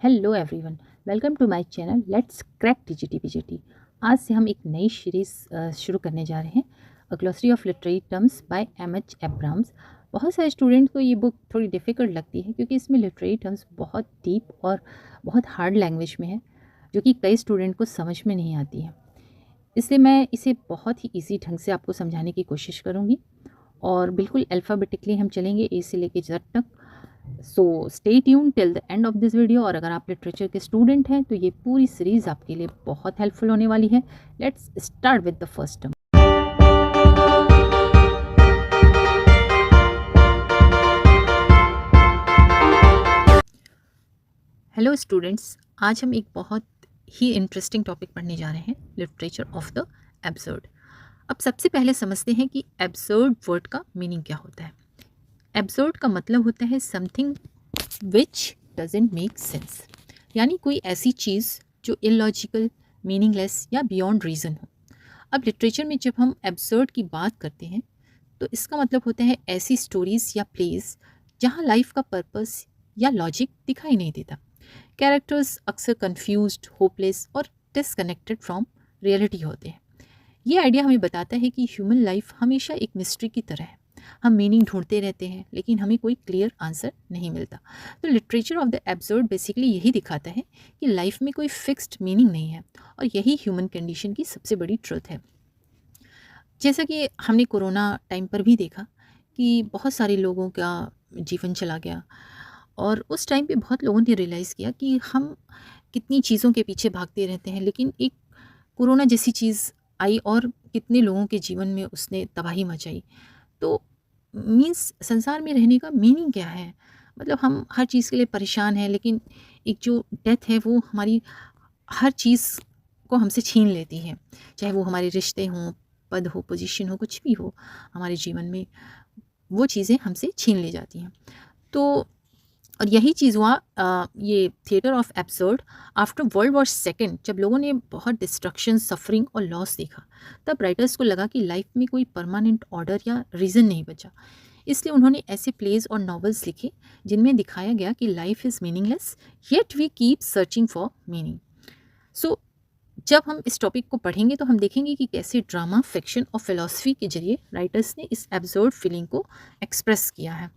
Hello everyone, welcome to my channel let's crack TGT. आज से हम एक नई सीरीज़ शुरू करने जा रहे हैं, a glossary of literary terms by M H. Abrams. बहुत सारे स्टूडेंट को ये बुक थोड़ी डिफ़िकल्ट लगती है क्योंकि इसमें लिटरेरी टर्म्स बहुत डीप और बहुत हार्ड लैंग्वेज में है, जो कि कई स्टूडेंट को समझ में नहीं आती है। इसलिए मैं इसे बहुत ही ईजी ढंग से आपको समझाने की कोशिश करूँगी और बिल्कुल अल्फ़ाबेटिकली हम चलेंगे, ए से लेके जेड तक। So stay tune till the end of this video. और अगर आप लिटरेचर के स्टूडेंट हैं तो ये पूरी सीरीज़ आपके लिए बहुत हेल्पफुल होने वाली है। Let's start with the first term. Hello students, आज हम एक बहुत ही इंटरेस्टिंग टॉपिक पढ़ने जा रहे हैं, लिटरेचर ऑफ द एब्सर्ड। अब सबसे पहले समझते हैं कि एब्सर्ड वर्ड का मीनिंग क्या होता है। एब्सर्ड का मतलब होता है something which doesn't make sense, यानी कोई ऐसी चीज़ जो इलॉजिकल, मीनिंगलेस या बियॉन्ड रीज़न हो। अब लिटरेचर में जब हम एब्सर्ड की बात करते हैं तो इसका मतलब होता है ऐसी स्टोरीज़ या प्लेस जहाँ लाइफ का पर्पस या लॉजिक दिखाई नहीं देता। कैरेक्टर्स अक्सर कंफ्यूज्ड, होपलेस और डिसकनेक्टेड फ्रॉम रियलिटी होते हैं। ये आइडिया हमें बताता है कि ह्यूमन लाइफ हमेशा एक मिस्ट्री की तरह है। हम मीनिंग ढूंढते रहते हैं लेकिन हमें कोई क्लियर आंसर नहीं मिलता। तो literature of the absurd basically यही दिखाता है कि लाइफ में कोई फिक्स्ड मीनिंग नहीं है और यही ह्यूमन कंडीशन की सबसे बड़ी ट्रुथ है। जैसा कि हमने कोरोना टाइम पर भी देखा कि बहुत सारे लोगों का जीवन चला गया और उस टाइम पे बहुत लोगों ने रियलाइज़ किया कि हम कितनी चीज़ों के पीछे भागते रहते हैं, लेकिन एक कोरोना जैसी चीज़ आई और कितने लोगों के जीवन में उसने तबाही मचाई। तो मीन्स संसार में रहने का मीनिंग क्या है? मतलब हम हर चीज़ के लिए परेशान हैं, लेकिन एक जो डेथ है वो हमारी हर चीज़ को हमसे छीन लेती है। चाहे वो हमारे रिश्ते हों, पद हो, पोजीशन हो, कुछ भी हो हमारे जीवन में, वो चीज़ें हमसे छीन ले जाती हैं। तो और यही चीज़ हुआ ये theatre of absurd after world war second. जब लोगों ने बहुत डिस्ट्रक्शन, सफरिंग और लॉस देखा, तब राइटर्स को लगा कि लाइफ में कोई परमानेंट ऑर्डर या रीज़न नहीं बचा। इसलिए उन्होंने ऐसे प्लेज और नॉवेल्स लिखे जिनमें दिखाया गया कि life is meaningless yet we keep searching for meaning. So जब हम इस टॉपिक को पढ़ेंगे तो हम देखेंगे कि कैसे ड्रामा, फिक्शन और फिलॉसफी के जरिए राइटर्स ने इस एब्सर्ड फीलिंग को एक्सप्रेस किया है।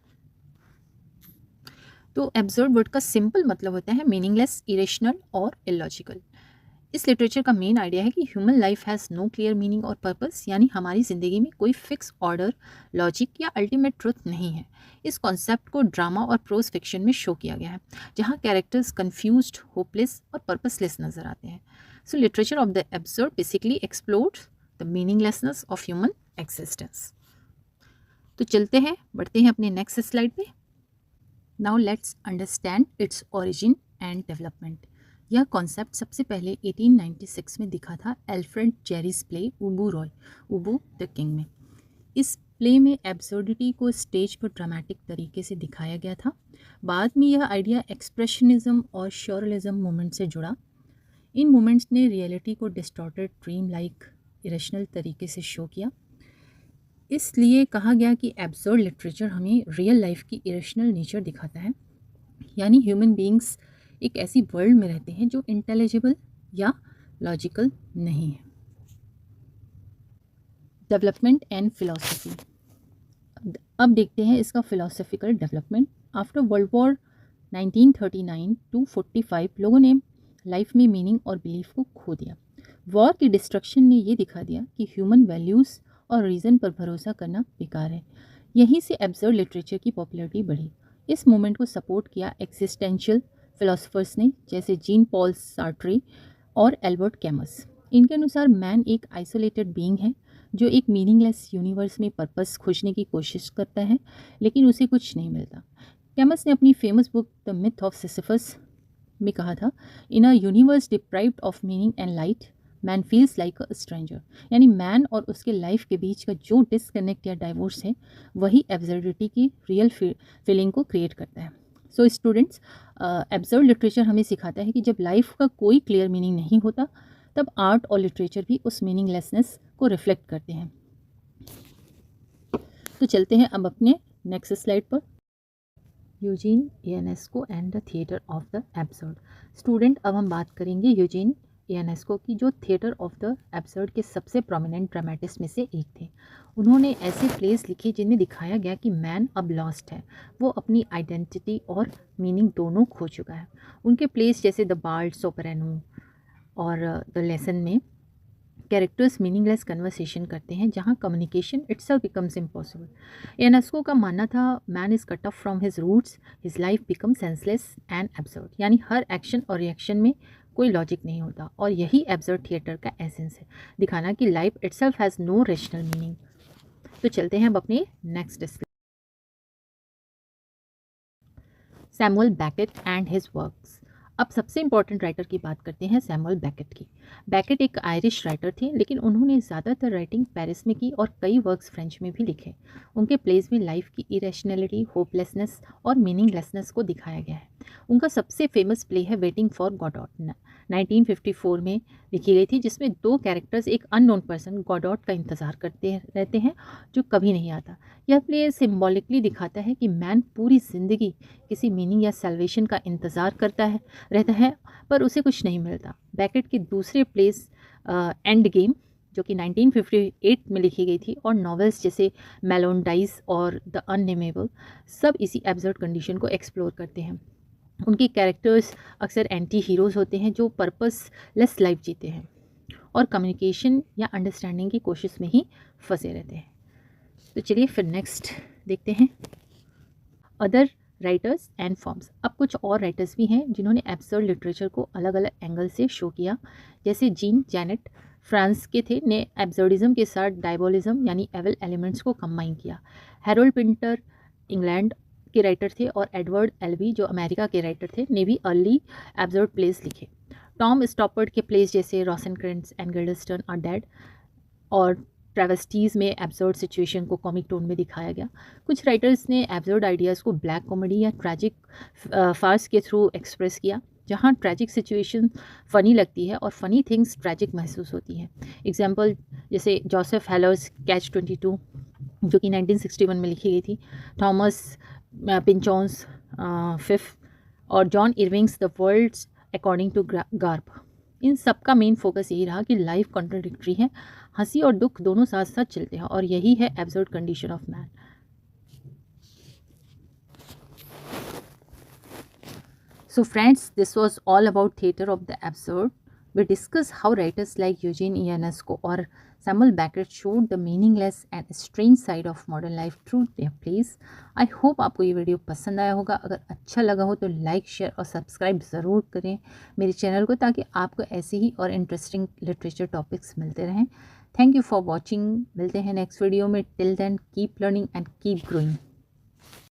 तो एब्सर्ड वर्ड का सिंपल मतलब होता है मीनिंगलेस, इरेशनल और इलॉजिकल। इस लिटरेचर का मेन आइडिया है कि human life has no clear meaning और पर्पस, यानी हमारी ज़िंदगी में कोई फिक्स ऑर्डर, लॉजिक या अल्टीमेट ट्रुथ नहीं है। इस कॉन्सेप्ट को ड्रामा और प्रोज फिक्शन में शो किया गया है, जहाँ कैरेक्टर्स कन्फ्यूज्ड, होपलेस और पर्पसलेस नजर आते हैं। So literature of the absurd basically explores the meaninglessness of human existence. तो चलते हैं, बढ़ते हैं अपने नेक्स्ट स्लाइड पे। Now let's understand its origin and development. यह कॉन्सेप्ट सबसे पहले 1896 में दिखा था Alfred Jarry's play Ubu Roi, Ubu the king में। इस प्ले में एब्सर्डिटी को स्टेज पर ड्रामेटिक तरीके से दिखाया गया था। बाद में यह आइडिया एक्सप्रेशनिज्म और श्योरलिज्म मूवमेंट से जुड़ा। इन मूवमेंट्स ने रियलिटी को डिस्टॉर्टेड, ड्रीम लाइक, इरेशनल तरीके से शो किया। इसलिए कहा गया कि एब्सर्ड लिटरेचर हमें रियल लाइफ की इरेशनल नेचर दिखाता है, यानी ह्यूमन बीइंग्स एक ऐसी वर्ल्ड में रहते हैं जो इंटेलिजिबल या लॉजिकल नहीं है। Development and philosophy. अब देखते हैं इसका philosophical development. After world war 1939 to 45 लोगों ने लाइफ में मीनिंग और बिलीफ को खो दिया। वॉर की डिस्ट्रक्शन ने ये दिखा दिया कि ह्यूमन वैल्यूज़ और रीज़न पर भरोसा करना बेकार है। यहीं से एब्सर्ड लिटरेचर की पॉपुलैरिटी बढ़ी। इस मूवमेंट को सपोर्ट किया एक्सिस्टेंशियल फिलोसफर्स ने, जैसे जीन पॉल सार्ट्रे और एल्बर्ट कैमस। इनके अनुसार मैन एक आइसोलेटेड बीइंग है जो एक मीनिंगलेस यूनिवर्स में पर्पस खोजने की कोशिश करता है, लेकिन उसे कुछ नहीं मिलता। कैमस ने अपनी famous book the myth of Sisyphus में कहा था, in a universe deprived of meaning and light man feels like a stranger. यानी मैन और उसके लाइफ के बीच का जो डिसकनेक्ट या डाइवोर्स है, वही एब्सर्डिटी की रियल फीलिंग को क्रिएट करता है। सो स्टूडेंट्स, एब्सर्ड लिटरेचर हमें सिखाता है कि जब लाइफ का कोई क्लियर मीनिंग नहीं होता, तब आर्ट और लिटरेचर भी उस मीनिंगलेसनेस को रिफ्लेक्ट करते हैं। तो चलते हैं अब अपने नेक्स्ट स्लाइड पर। Eugene Ionesco and the theatre of the absurd. Student, अब हम बात करेंगे यूजीन इयोनेस्को की, जो थिएटर ऑफ द एब्सर्ड के सबसे प्रोमिनेंट ड्रामेटिस्ट में से एक थे। उन्होंने ऐसे प्लेस लिखे जिनमें दिखाया गया कि मैन अब लॉस्ट है, वो अपनी आइडेंटिटी और मीनिंग दोनों खो चुका है। उनके प्लेस जैसे द बार्ड, सोपरानो और द लेसन में कैरेक्टर्स मीनिंगलेस कन्वर्सेशन करते हैं जहां communication itself becomes impossible. Ionesco का मानना था man is cut off from his roots, his life become senseless and absurd, यानी हर एक्शन और रिएक्शन में कोई लॉजिक नहीं होता, और यही एब्सर्ड थिएटर का एसेंस है, दिखाना कि life itself has no rational meaning. तो चलते हैं अब अपने next discussion. Samuel Beckett and his works. अब सबसे इम्पॉर्टेंट राइटर की बात करते हैं, सैमुअल बैकेट की। बैकेट एक आयरिश राइटर थे, लेकिन उन्होंने ज़्यादातर राइटिंग पेरिस में की और कई वर्क्स फ्रेंच में भी लिखे। उनके प्लेस में लाइफ की इरेशनलिटी, होपलेसनेस और मीनिंगलेसनेस को दिखाया गया है। उनका सबसे फेमस प्ले है वेटिंग फॉर गॉडॉट, 1954 में लिखी गई थी, जिसमें दो कैरेक्टर्स एक अननोन पर्सन गॉडॉट का इंतज़ार करते रहते हैं जो कभी नहीं आता। यह प्ले सिम्बॉलिकली दिखाता है कि मैन पूरी ज़िंदगी किसी मीनिंग या सल्वेशन का इंतज़ार रहता है, पर उसे कुछ नहीं मिलता। बैकेट की दूसरे प्लेस एंड गेम, जो कि 1958 में लिखी गई थी, और नॉवेल्स जैसे मेलोंडाइज और द अननेमेबल, सब इसी एब्सर्ड कंडीशन को एक्सप्लोर करते हैं। उनके कैरेक्टर्स अक्सर एंटी हीरोज़ होते हैं जो पर्पसलेस लाइफ जीते हैं और कम्युनिकेशन या अंडरस्टैंडिंग की कोशिश में ही फंसे रहते हैं। तो चलिए फिर नेक्स्ट देखते हैं अदर राइटर्स एंड फॉर्म्स। अब कुछ और राइटर्स भी हैं जिन्होंने एब्सर्ड लिटरेचर को अलग अलग एंगल से शो किया, जैसे जीन जेनेट फ्रांस के थे, ने एब्सर्डिज्म के साथ डायबोलिज्म यानी एवल एलिमेंट्स को कंबाइन किया। हैरोल्ड पिंटर इंग्लैंड के राइटर थे, और एडवर्ड एल्बी जो अमेरिका के राइटर थे, ने भी अर्ली एब्सर्ड प्लेस लिखे। टॉम स्टॉपर्ड के प्लेस जैसे रोसेनक्रेंट्स एंड गिल्डस्टर्न आर डेड और ट्रेवेस्टीज़ में एब्सर्ड सिचुएशन को कॉमिक टोन में दिखाया गया। कुछ राइटर्स ने एब्सर्ड आइडियाज़ को ब्लैक कॉमेडी या ट्रैजिक फार्स के थ्रू एक्सप्रेस किया, जहाँ ट्रैजिक सिचुएशन फ़नी लगती है और फ़नी थिंग्स ट्रैजिक महसूस होती हैं। एग्जांपल जैसे जोसेफ हेलर्स कैच 22, जो कि 1961 में लिखी गई थी, थॉमस पिंचॉन्स फिफ्थ और John Irving's the world's according to Garp. इन सब का मेन फोकस यही रहा कि लाइफ कॉन्ट्राडिक्टरी है, हंसी और दुख दोनों साथ साथ चलते हैं, और यही है absurd condition of man. So friends, this was all about theater of the absurd. We discussed how writers like Eugene Ionesco or Samuel Beckett showed the meaningless and strange side of modern life through their plays. I hope आपको ये video पसंद आया होगा। अगर अच्छा लगा हो तो लाइक, शेयर और सब्सक्राइब ज़रूर करें मेरे चैनल को, ताकि आपको ऐसे ही और इंटरेस्टिंग लिटरेचर टॉपिक्स मिलते रहें। Thank you for watching. मिलते हैं नेक्स्ट वीडियो में। Till then keep learning and keep growing.